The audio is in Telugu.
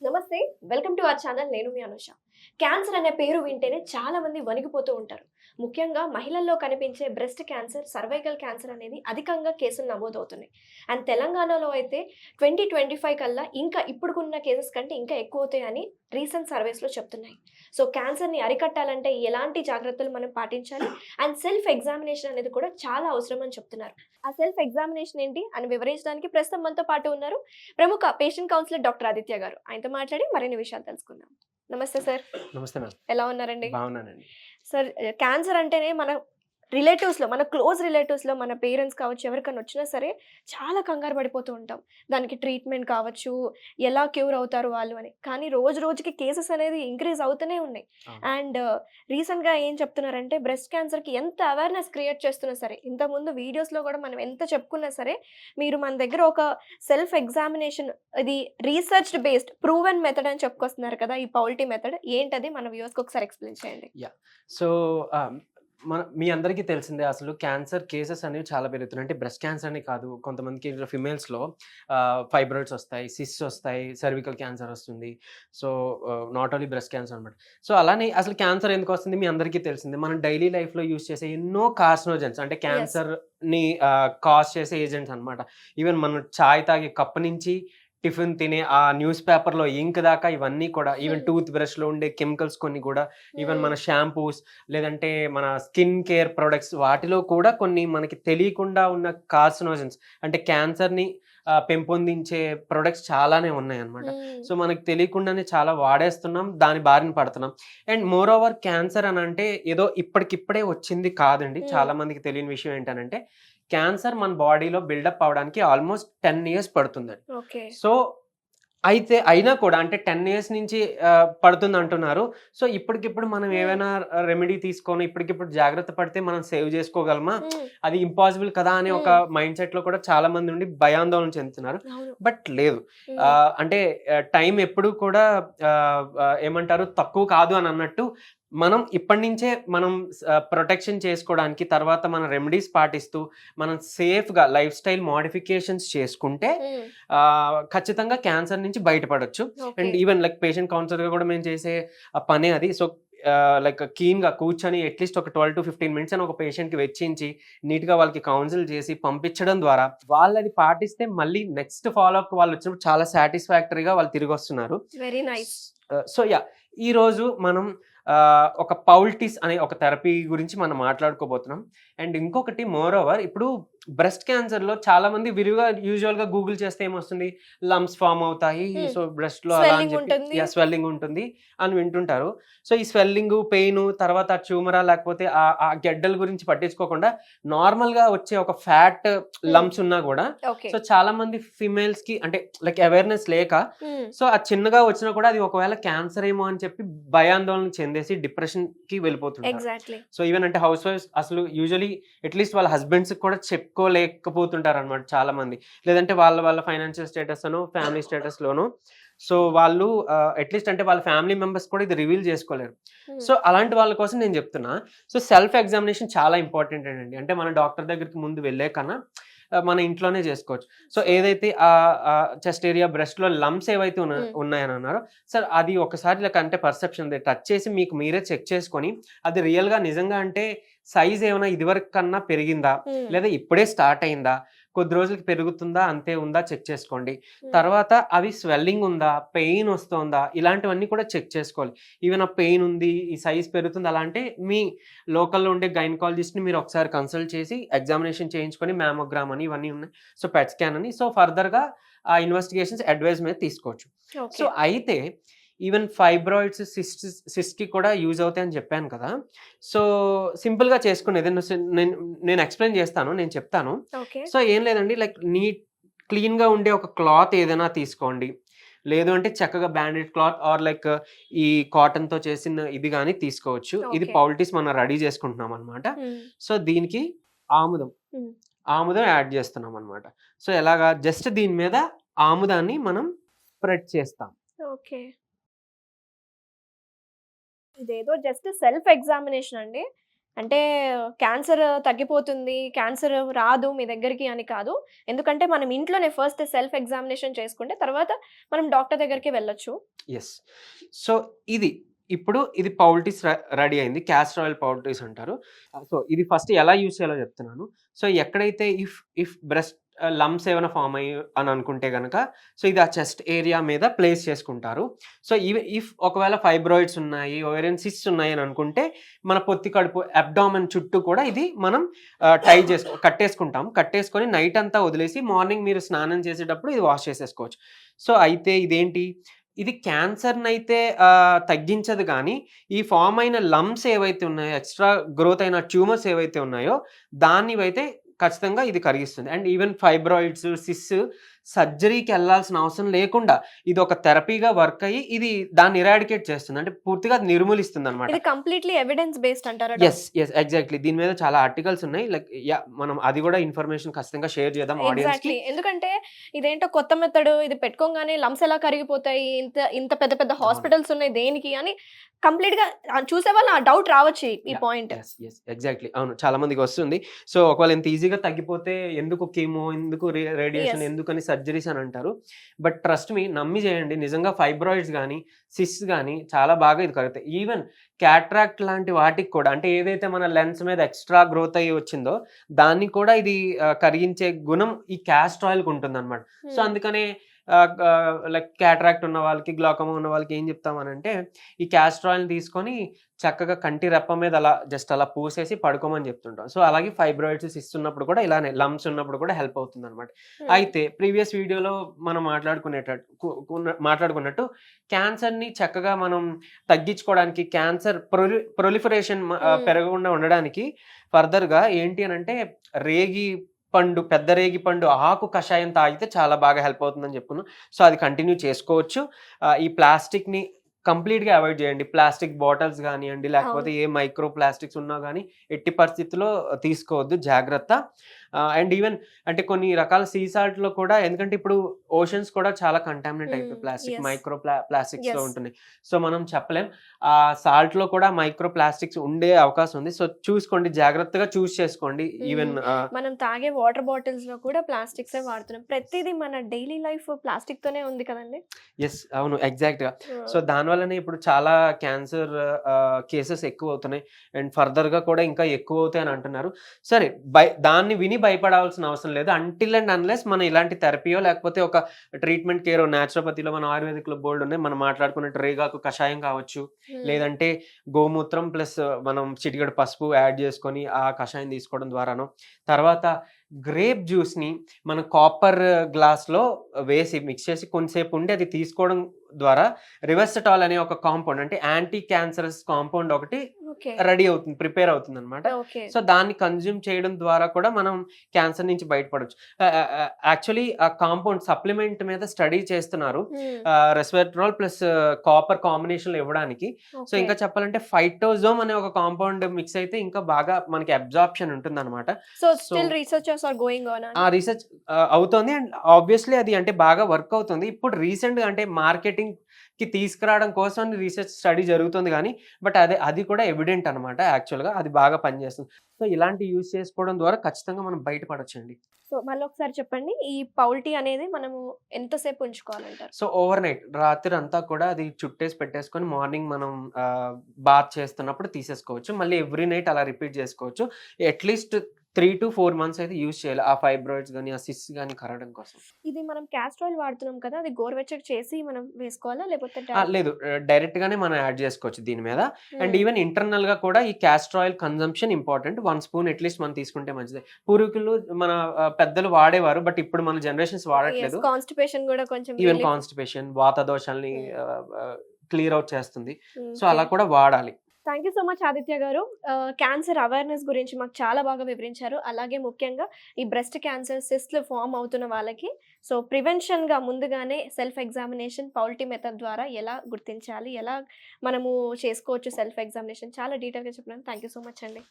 నమస్తే. Welcome to our channel. నేను మీ అనుష. క్యాన్సర్ అనే పేరు వింటేనే చాలా మంది వణికిపోతూ ఉంటారు. ముఖ్యంగా మహిళల్లో కనిపించే బ్రెస్ట్ క్యాన్సర్, సర్వైకల్ క్యాన్సర్ అనేది అధికంగా కేసులు నమోదవుతున్నాయి. అండ్ తెలంగాణలో అయితే 2025 కల్లా ఇంకా ఇప్పుడుకున్న కేసెస్ కంటే ఇంకా ఎక్కువ అవుతాయని రీసెంట్ సర్వేస్‌లో చెప్తున్నాయి. సో క్యాన్సర్‌ని అరికట్టాలంటే ఎలాంటి జాగ్రత్తలు మనం పాటించాలి? అండ్ సెల్ఫ్ ఎగ్జామినేషన్ అనేది కూడా చాలా అవసరం అని చెప్తున్నారు. ఆ సెల్ఫ్ ఎగ్జామినేషన్ ఏంటి అని వివరించడానికి ప్రస్తుతం మనతో పాటు ఉన్నారు ప్రముఖ పేషెంట్ కౌన్సిలర్ డాక్టర్ ఆదిత్య గారు. ఆయనతో మాట్లాడి మరిన్ని విషయాలు తెలుసుకుందాం. నమస్తే సార్. నమస్తే మ్యామ్. ఎలా ఉన్నారండి? బాగున్నానండి. సార్, క్యాన్సర్ అంటేనే మన రిలేటివ్స్‌లో, మన క్లోజ్ రిలేటివ్స్‌లో మన పేరెంట్స్ కావచ్చు, ఎవరికన్నా వచ్చినా సరే చాలా కంగారు పడిపోతూ ఉంటాం. దానికి ట్రీట్మెంట్ కావచ్చు, ఎలా క్యూర్ అవుతారు వాళ్ళు అని. కానీ రోజు రోజుకి కేసెస్ అనేది ఇంక్రీజ్ అవుతూనే ఉన్నాయి. అవును. అండ్ రీసెంట్‌గా ఏం చెప్తున్నారంటే బ్రెస్ట్ క్యాన్సర్‌కి ఎంత అవేర్‌నెస్ క్రియేట్ చేస్తున్నా సరే, ఇంతకుముందు వీడియోస్‌లో కూడా మనం ఎంత చెప్పుకున్నా సరే, మీరు మన దగ్గర ఒక సెల్ఫ్ ఎగ్జామినేషన్, ఇది రీసెర్చ్డ్ బేస్డ్ ప్రూవెన్ మెథడ్ అని చెప్పుకొస్తున్నారు కదా! ఈ పౌల్టీ మెథడ్ ఏంటది? మన వ్యూవర్స్‌కి ఒకసారి ఎక్స్‌ప్లెయిన్ చేయండి. యాహ్! సో, మీ అందరికీ తెలిసిందే అసలు క్యాన్సర్ కేసెస్ అనేవి చాలా పెరుగుతున్నాయి. అంటే బ్రెస్ట్ క్యాన్సర్ అనే కాదు, కొంతమందికి ఫిమేల్స్‌లో ఫైబ్రాయిడ్స్ వస్తాయి, సిస్ట్స్ వస్తాయి, సర్వికల్ క్యాన్సర్ వస్తుంది. So, not only breast cancer అనమాట. సో, అలానే అసలు క్యాన్సర్ ఎందుకు వస్తుంది మీ అందరికీ తెలిసిందే. మనం డైలీ లైఫ్‌లో యూజ్ చేసే ఎన్నో కార్సినోజెన్స్ అంటే యెస్. క్యాన్సర్‌ని కాజ్ చేసే ఏజెంట్స్ అనమాట. ఈవెన్ మనం చాయ్ తాగే కప్ నుంచి టిఫిన్ తినే ఆ న్యూస్ పేపర్‌లో ఇంక్ దాకా ఇవన్నీ కూడా, ఈవెన్ టూత్ బ్రష్‌లో ఉండే కెమికల్స్ కొన్ని కూడా, ఈవెన్ మన షాంపూస్ లేదంటే మన స్కిన్ కేర్ ప్రొడక్ట్స్ వాటిలో కూడా కొన్ని మనకి తెలియకుండా ఉన్న కార్సినోజన్స్ అంటే క్యాన్సర్‌ని పెంపొందించే ప్రొడక్ట్స్ చాలానే ఉన్నాయన్నమాట. హ్మ్. సో, మనకు తెలియకుండానే చాలా వాడేస్తున్నాం. దాని బారిన పడుతున్నాం. అండ్ మోర్ ఓవర్ క్యాన్సర్ అనంటే ఏదో ఇప్పటికిప్పుడే వచ్చింది కాదండి. హ్మ్. చాలా మందికి తెలియని విషయం ఏంటనంటే క్యాన్సర్ మన బాడీలో బిల్డప్ అవ్వడానికి ఆల్మోస్ట్ 10 ఇయర్స్ పడుతుందండి. ఓకే. సో, అయినా కూడా అంటే 10 ఇయర్స్ నుంచి పడుతుందంటున్నారు. సో, ఇప్పటికిప్పుడు మనం హ్మ్. ఏవైనా రెమెడీ తీసుకొని ఇప్పటికిప్పుడు జాగ్రత్త పడితే మనం సేవ్ చేసుకోగలమా? హ్మ్. అది ఇంపాసిబుల్ కదా! అనే ఒక హ్మ్. మైండ్‌సెట్‌లో కూడా చాలా మంది ఉండి భయాందోళన చెందుతున్నారు. అవును. బట్ లేదు. హ్మ్. అంటే టైం ఎప్పుడూ కూడా ఏమంటారు తక్కువ కాదు అని అన్నట్టు మనం ఇప్పటి నుంచే మనం ప్రొటెక్షన్ చేసుకోవడానికి తర్వాత మన రెమెడీస్ పాటిస్తూ మనం సేఫ్‌గా లైఫ్ స్టైల్ మోడిఫికేషన్స్ చేసుకుంటే హ్మ్. ఖచ్చితంగా క్యాన్సర్ నుంచి బయటపడొచ్చు. Okay. And even like patient కౌన్సిలర్‌గా కూడా మేము చేసే పనే అది. సో, లైక్ కీన్‌గా కూర్చొని అట్‌లీస్ట్ ఒక 12-15 మినిట్స్ అని ఒక పేషెంట్‌కి వెచ్చించి నీట్‌గా వాళ్ళకి కౌన్సిల్ చేసి పంపించడం ద్వారా వాళ్ళది పాటిస్తే మళ్ళీ నెక్స్ట్ ఫాలో అప్ వాళ్ళొచ్చినప్పుడు చాలా సాటిస్ఫాక్టరీగా వాళ్ళు తిరిగొస్తున్నారు. Very nice. So, yeah! ఈరోజు మనం ఒక పౌల్టిస్ అనే ఒక థెరపీ గురించి మనం మాట్లాడుకోబోతున్నాం. అండ్ ఇంకొకటి మోర్ ఓవర్ ఇప్పుడు బ్రెస్ట్ క్యాన్సర్‌లో చాలామంది విరివిగా యూజువల్‌గా గూగుల్ చేస్తే ఏమొస్తుంది? లంప్స్ ఫార్మ్ అవుతాయి. హ్మ్. సో, బ్రెస్ట్‌లో అలా అని స్వెల్లింగ్ చెప్పి ఉంటుంది. స్వెల్లింగ్ ఉంటుంది అని వింటుంటారు. సో, ఈ స్వెల్లింగు, పెయిను తర్వాత ట్యూమరా లేకపోతే ఆ గెడ్డల గురించి పట్టించుకోకుండా నార్మల్‌గా వచ్చే ఒక ఫ్యాట్ హ్మ్. లంప్స్ ఉన్నా గూడా ఓకే. సో, చాలామంది ఫీమేల్స్‌కి అంటే లైక్ అవేర్‌నెస్ లేక హ్మ్. సో, అది చిన్నగా వచ్చినా కూడా అది ఒకవేళ క్యాన్సర్ ఏమో అని చెప్పి భయాందోళన చెందేసి డిప్రెషన్‌కి వెళ్ళిపోతుంటారు. ఎగ్జాక్ట్‌లీ. సో, ఈవెన్ అంటే హౌస్ వైఫ్స్ అసలు యూజువల్లీ అట్‌లీస్ట్ వాళ్ళ హస్బెండ్స్‌కి కూడా చెప్పుకోలేకపోతుంటారనమాట చాలామంది. లేదంటే వాళ్ళ ఫైనాన్షియల్ స్టేటస్ అనో, ఫ్యామిలీ స్టేటస్‌లోనో సో, వాళ్ళు అట్‌లీస్ట్ అంటే వాళ్ళ ఫ్యామిలీ మెంబర్స్ కూడా ఇది రివీల్ చేసుకోలేరు. హ్మ్. సో, అలాంటి వాళ్ళ కోసం నేను చెప్తున్నా. సో, సెల్ఫ్ ఎగ్జామినేషన్ చాలా ఇంపార్టెంట్ అండి. అంటే మన డాక్టర్ దగ్గరికి ముందు వెళ్ళే కన్నా మన ఇంట్లోనే చేసుకోవచ్చు. సో, సో ఏదైతే చెస్ట్ ఏరియా, బ్రెస్ట్‌లో లంప్స్ ఏవైతే హ్మ్. ఉన్నాయని అన్నారో, సార్ అది ఒకసారి అంటే పర్సెప్షన్‌ది టచ్ చేసి మీకు మీరే చెక్ చేసుకొని, అది రియల్‌గా నిజంగా అంటే సైజ్ ఏమైనా ఇదివరకు కన్నా పెరిగిందా? హ్మ్. లేదా ఇప్పుడే స్టార్ట్ అయిందా? కొద్ది రోజులకి పెరుగుతుందా? అంతే ఉందా? చెక్ చేసుకోండి. హ్మ్. తర్వాత అవి స్వెల్లింగ్ ఉందా? పెయిన్ వస్తోందా? ఇలాంటివన్నీ కూడా చెక్ చేసుకోవాలి. ఈవెన్ ఆ పెయిన్ ఉంది, ఈ సైజ్ పెరుగుతుంది అలా అంటే మీ లోకల్‌లో ఉండే గైనకాలజిస్ట్‌ని మీరు ఒకసారి కన్సల్ట్ చేసి ఎగ్జామినేషన్ చేయించుకొని మ్యామోగ్రామ్ అని ఇవన్నీ ఉన్నాయి. సో, పెట్ స్కాన్ అని. సో, ఫర్దర్‌గా ఆ ఇన్వెస్టిగేషన్స్ అడ్వైస్ మీద తీసుకోవచ్చు. So, okay. అయితే ఈవెన్ ఫైబ్రాయిడ్స్, సిస్ట్‌కి కూడా యూజ్ అవుతాయని చెప్పాను కదా! సో, సింపుల్‌గా చేసుకునేది నేను ఎక్స్‌ప్లెయిన్ చేస్తాను. నేను చెప్తాను. ఓకే. సో, ఏం లేదండి లైక్ క్లీన్‌గా ఉండే ఒక క్లాత్ ఏదైనా తీసుకోండి. లేదు అంటే చక్కగా బ్యాండెడ్ క్లాత్ ఆర్ లైక్ ఈ కాటన్‌తో చేసిన ఇది గాని తీసుకోవచ్చు. ఇది ఓకే. పౌల్టిస్ మనం రెడీ చేసుకుంటున్నామనమాట. హ్మ్. సో, దీనికి ఆముదం, హ్మ్. ఆముదం యాడ్ చేస్తున్నామనమాట. సో, ఎలాగా జస్ట్ దీని మీద ఆముదాన్ని మనం స్ప్రెడ్ చేస్తాం. ఓకే. ఇదేదో జస్ట్ సెల్ఫ్ ఎగ్జామినేషన్ అండి. అంటే క్యాన్సర్ తగ్గిపోతుంది, క్యాన్సర్ రాదు మీ దగ్గరికి అని కాదు. ఎందుకంటే మనం ఇంట్లోనే ఫస్ట్ సెల్ఫ్ ఎగ్జామినేషన్ చేసుకుంటే తర్వాత మనం డాక్టర్ దగ్గరికి వెళ్ళొచ్చు. యెస్. సో ఇప్పుడు ఇది పౌల్టీస్ రెడీ అయింది. కాస్టర్ ఆయిల్ పౌల్టీస్ అంటారు. సో ఇది ఫస్ట్ ఎలా యూజ్ చేయాలో చెప్తున్నాను. సో ఎక్కడైతే ఇఫ్ బ్రెస్ట్ లంప్స్ ఏమైనా ఫార్మ్ అయ్యి అని అనుకుంటే గనక సో ఇది ఆ చెస్ట్ ఏరియా మీద ప్లేస్ చేసుకుంటారు. సో ఇఫ్ ఒకవేళ ఫైబ్రాయిడ్స్ ఉన్నాయి, ఓవేరియన్ సిస్ట్స్ ఉన్నాయి అని అనుకుంటే మన పొత్తి కడుపు అబ్డామెన్ చుట్టూ కూడా ఇది మనం కట్టేసుకొని నైట్ అంతా వదిలేసి మార్నింగ్ మీరు స్నానం చేసేటప్పుడు ఇది వాష్ చేసేసుకోవచ్చు. సో అయితే ఇదేంటి, ఇది క్యాన్సర్‌నైతే తగ్గించదు గానీ, ఈ ఫార్మ్ అయిన లంప్స్ ఏవైతే ఉన్నాయో, ఎక్స్‌ట్రా గ్రోత్ అయిన ట్యూమర్స్ ఏవైతే ఉన్నాయో, దాన్నివైతే ఖచ్చితంగా ఇది కరిగిస్తుంది. అండ్ ఈవెన్ ఫైబ్రాయిడ్స్, సిస్ సర్జరీకి ఎళ్ళాల్సిన అవసరం లేకుండా ఇది ఒక థెరపీగా వర్క్ అయ్యి ఇది దాన్ని ఇరాడికేట్ చేస్తుంది. అంటే పూర్తిగా నిర్మూలిస్తుందన్నమాట. ఇది కంప్లీట్లీ ఎవిడెన్స్ బేస్డ్ అంటారా యెస్. ఎగ్జాక్ట్‌లీ. దీని మీద చాలా ఆర్టికల్స్ ఉన్నాయి. లైక్ మనం అది కూడా ఇన్ఫర్మేషన్ ఖచ్చితంగా షేర్ చేద్దాం ఆడియన్స్‌కి. ఎగ్జాక్ట్లీ. ఎందుకంటే ఇదేంటో కొత్త మెథడ్, ఇది పెట్టుకోగానే లంప్స్ ఎలా కరిగిపోతాయి, ఇంత ఇంత పెద్ద పెద్ద హాస్పిటల్స్ ఉన్నాయి దేనికి అని కంప్లీట్ గా చూసే వాళ్ళు ఆ డౌట్ రావచ్చు ఈ పాయింట్. ఎగ్జాక్ట్లీ. అవును, చాలా మందికి వస్తుంది. సో ఒకవేళ ఇంత ఈజీగా తగ్గిపోతే ఎందుకు కీమో, ఎందుకు రేడియేషన్, ఎందుకని సర్జరీస్ అని అంటారు. బట్ ట్రస్ట్ మీ, నమ్మి చేయండి. నిజంగా ఫైబ్రాయిడ్స్ కానీ సిస్ కానీ చాలా బాగా ఇది కరుగుతాయి. ఈవెన్ క్యాట్రాక్ట్ లాంటి వాటికి కూడా, అంటే ఏదైతే మన లెన్స్ మీద ఎక్స్ట్రా గ్రోత్ అయ్యి వచ్చిందో దాన్ని కూడా ఇది కరిగించే గుణం ఈ క్యాస్టర్ ఆయిల్కి ఉంటుంది అనమాట. సో అందుకనే లైక్ క్యాట్రాక్ట్ ఉన్న వాళ్ళకి, గ్లాకోమా ఉన్న వాళ్ళకి ఏం చెప్తామనంటే ఈ క్యాస్టర్ ఆయిల్ని తీసుకొని చక్కగా కంటి రెప్ప మీద అలా జస్ట్ అలా పూసేసి పడుకోమని చెప్తుంటాం. సో అలాగే ఫైబ్రాయిడ్స్ ఇస్తున్నప్పుడు కూడా ఇలానే లంప్స్ ఉన్నప్పుడు కూడా హెల్ప్ అవుతుంది అనమాట. అయితే ప్రీవియస్ వీడియోలో మనం మాట్లాడుకున్నట్టు క్యాన్సర్ని చక్కగా మనం తగ్గించుకోవడానికి, క్యాన్సర్ ప్రొలిఫరేషన్ పెరగకుండా ఉండడానికి ఫర్దర్గా ఏంటి అని అంటే పెద్ద రేగి పండు ఆకు కషాయం తాగితే చాలా బాగా హెల్ప్ అవుతుందని చెప్పుకున్నాం. సో అది కంటిన్యూ చేసుకోవచ్చు. ఈ ప్లాస్టిక్ని కంప్లీట్గా అవాయిడ్ చేయండి. ప్లాస్టిక్ బాటిల్స్ కానివ్వండి, లేకపోతే ఏ మైక్రో ప్లాస్టిక్స్ ఉన్నా కానీ ఎట్టి పరిస్థితుల్లో తీసుకోవద్దు, జాగ్రత్త. అండ్ ఈవెన్ అంటే కొన్ని రకాల సీ సాల్ట్లో కూడా, ఎందుకంటే ఇప్పుడు ఓషన్స్ కూడా చాలా కంటామినేట్ అయిపోయి ప్లాస్టిక్, మైక్రో ప్లాస్టిక్స్లో ఉంటున్నాయి. సో మనం చెప్పలేం, ఆ సాల్ట్లో కూడా మైక్రో ప్లాస్టిక్స్ ఉండే అవకాశం ఉంది. సో చూసుకోండి, జాగ్రత్తగా చూస్ చేసుకోండి. ఈవెన్ మనం తాగే వాటర్ బాటిల్స్ లో కూడా ప్లాస్టిక్స్ వాడుతున్నాం. ప్రతిదీ మన డైలీ లైఫ్ ప్లాస్టిక్ తోనే ఉంది కదండి. ఎస్, అవును, ఎగ్జాక్ట్ గా. సో దానివల్లనే ఇప్పుడు చాలా క్యాన్సర్ కేసెస్ ఎక్కువ అవుతున్నాయి. అండ్ ఫర్దర్ గా కూడా ఇంకా ఎక్కువ అవుతాయి అని అంటున్నారు. సరే, దాన్ని విని భయపడాల్సిన అవసరం లేదు. అంటిల్ అండ్ అన్లెస్ మనం ఇలాంటి థెరపీయో లేకపోతే ఒక ట్రీట్మెంట్ కేర్, న్యాచురోపతిలో మన ఆయుర్వేదిక్ లో బోల్డ్ ఉన్నాయి. మనం మాట్లాడుకున్నట్టు రేగాకు కషాయం కావచ్చు, లేదంటే గోమూత్రం ప్లస్ మనం చిటికెడు పసుపు యాడ్ చేసుకొని ఆ కషాయం తీసుకోవడం ద్వారానో, తర్వాత గ్రేప్ జ్యూస్ని మన కాపర్ గ్లాస్లో వేసి మిక్స్ చేసి కొంతసేపు ఉండి అది తీసుకోవడం ద్వారా రివర్సటాల్ అనే ఒక కాంపౌండ్, అంటే యాంటీ క్యాన్సరస్ కాంపౌండ్ ఒకటి రెడీ అవుతుంది, ప్రిపేర్ అవుతుంది అనమాట. సో దాన్ని కన్జ్యూమ్ చేయడం ద్వారా కూడా మనం క్యాన్సర్ నుంచి బయటపడవచ్చు. యాక్చువల్లీ ఆ కాంపౌండ్ సప్లిమెంట్ మీద స్టడీ చేస్తున్నారు, రెస్వెట్రాల్ ప్లస్ కాపర్ కాంబినేషన్ లో ఇవ్వడానికి. సో ఇంకా చెప్పాలంటే ఫైటోజోమ్ అనే ఒక కాంపౌండ్ మిక్స్ అయితే ఇంకా బాగా మనకి అబ్జార్ప్షన్ ఉంటుంది అనమాట. ఆ రీసెర్చ్ అవుతుంది అండ్ ఆబ్వియస్లీ అది అంటే బాగా వర్క్ అవుతుంది. ఇప్పుడు రీసెంట్ గా అంటే మార్కెటింగ్ కి తీసుకురావడం కోసం రీసెర్చ్ స్టడీ జరుగుతుంది కానీ, బట్ అది కూడా ఎవిడెంట్ అనమాట. యాక్చువల్గా అది బాగా పనిచేస్తుంది. సో ఇలాంటి యూజ్ చేసుకోవడం ద్వారా ఖచ్చితంగా మనం బయటపడొచ్చండి. సో మళ్ళీ ఒకసారి చెప్పండి, ఈ పౌల్టీ అనేది మనము ఎంతసేపు ఉంచుకోవాలంటారు? సో ఓవర్ నైట్, రాత్రి అంతా కూడా అది చుట్టేసి పెట్టేసుకొని మార్నింగ్ మనం బాత్ చేస్తున్నప్పుడు తీసేసుకోవచ్చు. మళ్ళీ ఎవ్రీ నైట్ అలా రిపీట్ చేసుకోవచ్చు. అట్లీస్ట్ 3 to 4 months అయితే యూజ్ చేయాలి, ఆ ఫైబ్రాయిడ్స్ కానీ ఆ సిస్ కానీ కరగడం కోసం. ఇది మనం క్యాస్టర్ ఆయిల్ వాడుతున్నాం కదా, అది గోరువెచ్చగా చేసి మనం వేసుకోవాలా లేకపోతే లేదు, డైరెక్ట్ గానే మనం యాడ్ చేసుకోవచ్చు దీని మీద. అండ్ ఈవెన్ ఇంటర్నల్ గా కూడా ఈ castor oil consumption important. 1 spoon at least మనం తీసుకుంటే మంచిది. పూర్వీకులు మన పెద్దలు వాడేవారు, బట్ ఇప్పుడు మన జనరేషన్స్ వాడట్లేదు. కాన్స్టిపేషన్ కూడా కొంచెం, ఈవెన్ కాన్స్టిపేషన్ వాత దోషాలని క్లియర్ అవుట్ చేస్తుంది. సో అలా కూడా వాడాలి. Thank you so much Aditya garu. Cancer awareness గురించి మాకు చాలా బాగా వివరించారు. అలాగే ముఖ్యంగా ఈ బ్రెస్ట్ క్యాన్సర్ సిస్ట్లు ఫామ్ అవుతున్న వాళ్ళకి సో ప్రివెన్షన్గా ముందుగానే సెల్ఫ్ ఎగ్జామినేషన్ పౌల్టీ మెథడ్ ద్వారా ఎలా గుర్తించాలి, ఎలా మనము చేసుకోవచ్చు సెల్ఫ్ ఎగ్జామినేషన్, చాలా డీటెయిల్గా చెప్పినాను. థ్యాంక్ యూ సో మచ్ అండి.